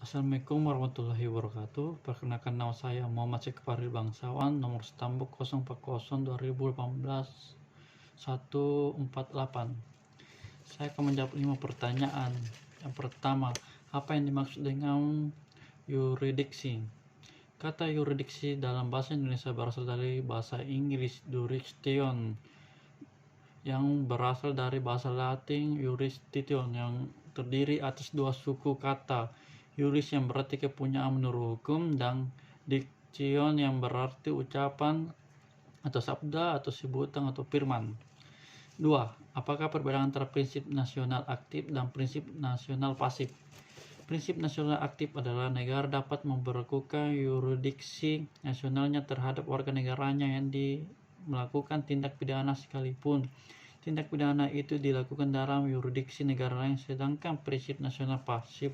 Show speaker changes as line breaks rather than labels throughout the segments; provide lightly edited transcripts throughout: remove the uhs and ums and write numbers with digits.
Assalamualaikum warahmatullahi wabarakatuh. Perkenalkan, nama saya Muhammad Syekh Farid Bangsawan, nomor stambuk 040-2018-148. Saya akan menjawab 5 pertanyaan. Yang pertama, apa yang dimaksud dengan yurisdiksi? Kata yurisdiksi dalam bahasa Indonesia berasal dari bahasa Inggris jurisdiction, yang berasal dari bahasa Latin jurisdiction, yang terdiri atas 2 suku kata. Juris yang berarti kepunyaan menurut hukum, dan diction yang berarti ucapan atau sabda atau sebutan atau firman. 2. Apakah perbedaan antara prinsip nasional aktif dan prinsip nasional pasif? Prinsip nasional aktif adalah negara dapat memberlakukan yurisdiksi nasionalnya terhadap warga negaranya yang melakukan tindak pidana sekalipun tindak pidana itu dilakukan dalam yurisdiksi negara lain. Sedangkan prinsip nasional pasif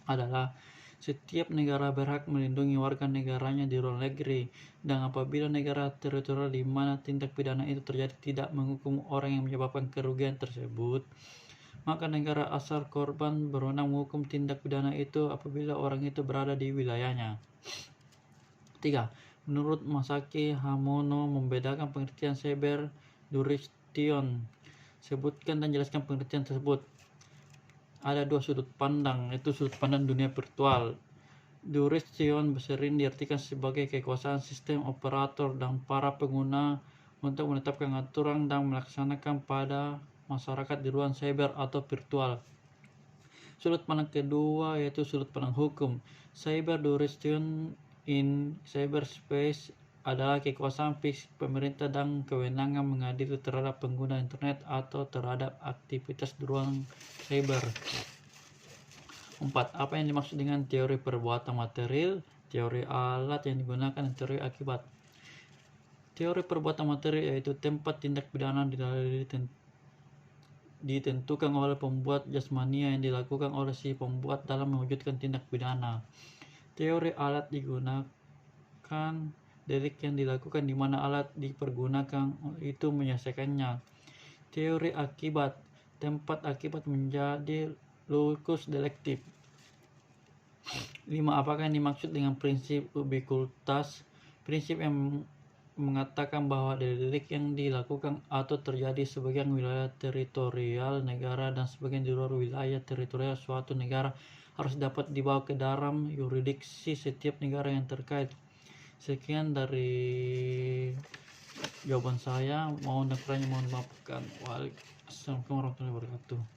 adalah setiap negara berhak melindungi warga negaranya di luar negeri, dan apabila negara teritorial di mana tindak pidana itu terjadi tidak menghukum orang yang menyebabkan kerugian tersebut, maka negara asal korban berwenang menghukum tindak pidana itu apabila orang itu berada di wilayahnya. 3. Menurut Masaki Hamono, membedakan pengertian cyber jurisdiction. Sebutkan dan jelaskan pengertian tersebut. Ada 2 sudut pandang, yaitu sudut pandang dunia virtual. Jurisdiction sering diartikan sebagai kekuasaan sistem operator dan para pengguna untuk menetapkan aturan dan melaksanakan pada masyarakat di ruang cyber atau virtual. Sudut pandang kedua yaitu sudut pandang hukum. Cyber jurisdiction in cyberspace adalah kekuasaan fisik pemerintah dan kewenangan mengadili terhadap pengguna internet atau terhadap aktivitas di ruang cyber. 4. Apa yang dimaksud dengan teori perbuatan material, teori alat yang digunakan, dan teori akibat? Teori perbuatan material yaitu tempat tindak pidana ditentukan oleh pembuat jasmania yang dilakukan oleh si pembuat dalam mewujudkan tindak pidana. Teori alat digunakan delik yang dilakukan di mana alat dipergunakan itu menyelesaikannya. Teori akibat, tempat akibat menjadi locus delicti. 5. Apakah yang dimaksud dengan prinsip ubiquitas? Prinsip yang mengatakan bahwa delik yang dilakukan atau terjadi sebagian wilayah teritorial negara dan sebagian di luar wilayah teritorial suatu negara harus dapat dibawa ke dalam yurisdiksi setiap negara yang terkait. Sekian dari jawaban saya. Mohon kurangnya mohon maafkan. Waalaikumsalam warahmatullahi wabarakatuh.